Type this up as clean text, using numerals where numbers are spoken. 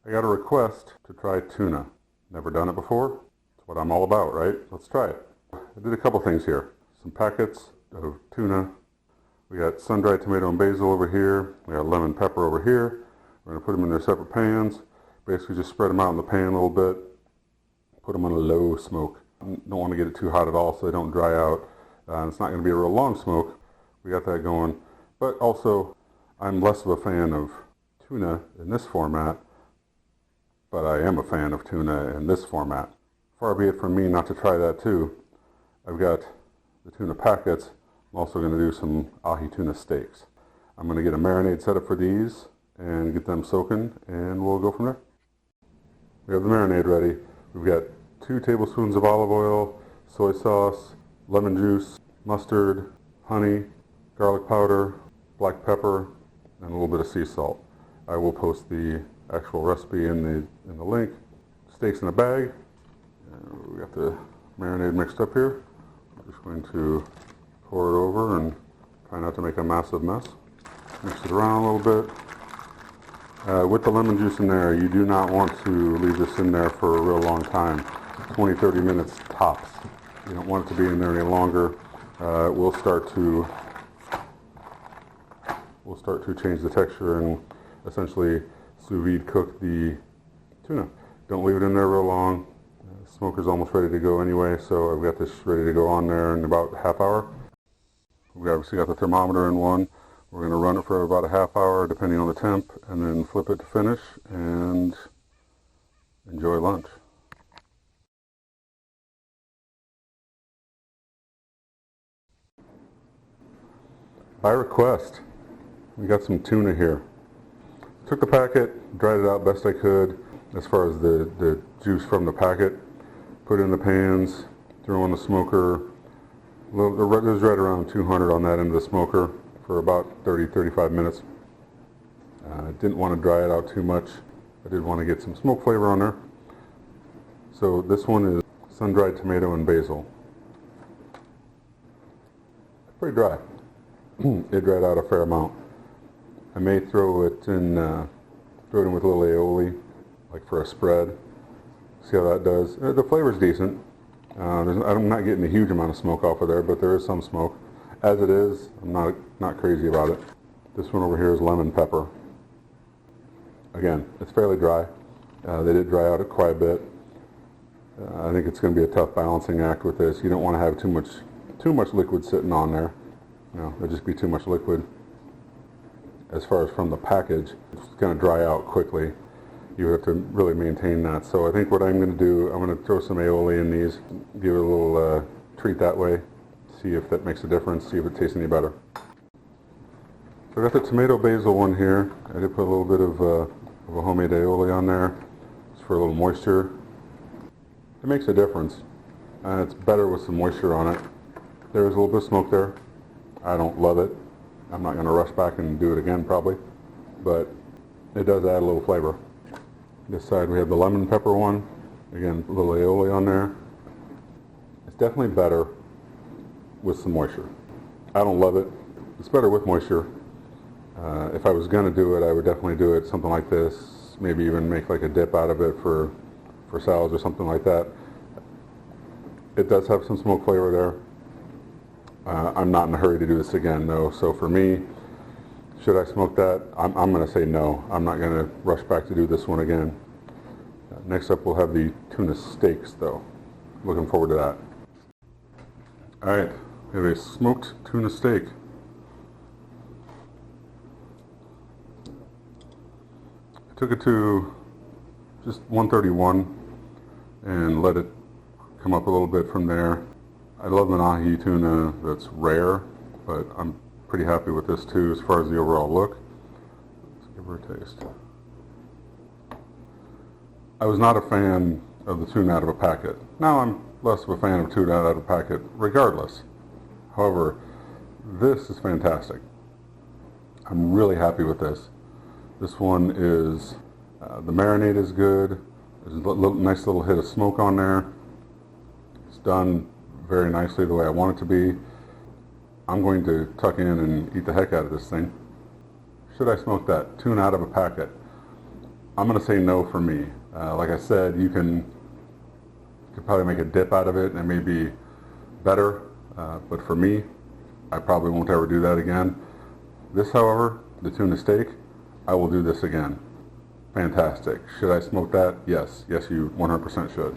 I got a request to try tuna. Never done it before. It's what I'm all about, right? Let's try it. I did a couple things here. Some packets of tuna. We got sun-dried tomato and basil over here. We got lemon pepper over here. We're going to put them in their separate pans. Basically just spread them out in the pan a little bit. Put them on a low smoke. Don't want to get it too hot at all so they don't dry out. It's not going to be a real long smoke. We got that going. But also, I'm less of a fan of tuna in this format, but I am a fan of tuna in this format. Far be it from me not to try that too. I've got the tuna packets. I'm also going to do some ahi tuna steaks. I'm going to get a marinade set up for these and get them soaking, and we'll go from there. We have the marinade ready. We've got 2 tablespoons of olive oil, soy sauce, lemon juice, mustard, honey, garlic powder, black pepper, and a little bit of sea salt. I will post the actual recipe in the link. Steaks in a bag. We got the marinade mixed up here. I'm just going to pour it over and try not to make a massive mess. Mix it around a little bit. With the lemon juice in there, you do not want to leave this in there for a real long time. 20-30 minutes tops. You don't want it to be in there any longer. We'll start to change the texture and essentially sous vide cook the tuna. Don't leave it in there real long. Smoker's almost ready to go anyway, so I've got this ready to go on there in about a half hour. We obviously got the thermometer in one. We're going to run it for about a half hour depending on the temp, and then flip it to finish and enjoy lunch. By request, we got some tuna here. Took the packet, dried it out best I could as far as the juice from the packet. Put it in the pans, threw on the smoker. It was right around 200 on that end of the smoker for about 30-35 minutes. Didn't want to dry it out too much. I did want to get some smoke flavor on there. So this one is sun-dried tomato and basil. Pretty dry. It dried out a fair amount. I may throw it in with a little aioli, like for a spread. See how that does. The flavor's decent. I'm not getting a huge amount of smoke off of there, but there is some smoke. As it is, I'm not crazy about it. This one over here is lemon pepper. Again, it's fairly dry. They did dry out quite a bit. I think it's going to be a tough balancing act with this. You don't want to have too much liquid sitting on there. There'll just be too much liquid. As far as from the package, it's going to dry out quickly. You have to really maintain that. So I think what I'm going to do, I'm going to throw some aioli in these, give it a little treat that way, see if that makes a difference, see if it tastes any better. So I got the tomato basil one here. I did put a little bit of a homemade aioli on there, just for a little moisture. It makes a difference. It's better with some moisture on it. There's a little bit of smoke there. I don't love it. I'm not going to rush back and do it again probably, but it does add a little flavor. This side we have the lemon pepper one. Again, a little aioli on there. It's definitely better with some moisture. I don't love it. It's better with moisture. If I was going to do it, I would definitely do it something like this. Maybe even make like a dip out of it for salads or something like that. It does have some smoke flavor there. I'm not in a hurry to do this again though, so for me, should I smoke that? I'm going to say no. I'm not going to rush back to do this one again. Next up we'll have the tuna steaks though. Looking forward to that. Alright, we have a smoked tuna steak. I took it to just 131 and let it come up a little bit from there. I love an ahi tuna that's rare, but I'm pretty happy with this too as far as the overall look. Let's give her a taste. I was not a fan of the tuna out of a packet. Now I'm less of a fan of tuna out of a packet regardless. However, this is fantastic. I'm really happy with this. This one is, the marinade is good. There's a nice little hit of smoke on there. It's done very nicely the way I want it to be. I'm going to tuck in and eat the heck out of this thing. Should I smoke that? Tuna out of a packet. I'm going to say no for me. Like I said, you could probably make a dip out of it and it may be better, but for me, I probably won't ever do that again. This, however, the tuna steak, I will do this again. Fantastic. Should I smoke that? Yes. Yes, you 100% should.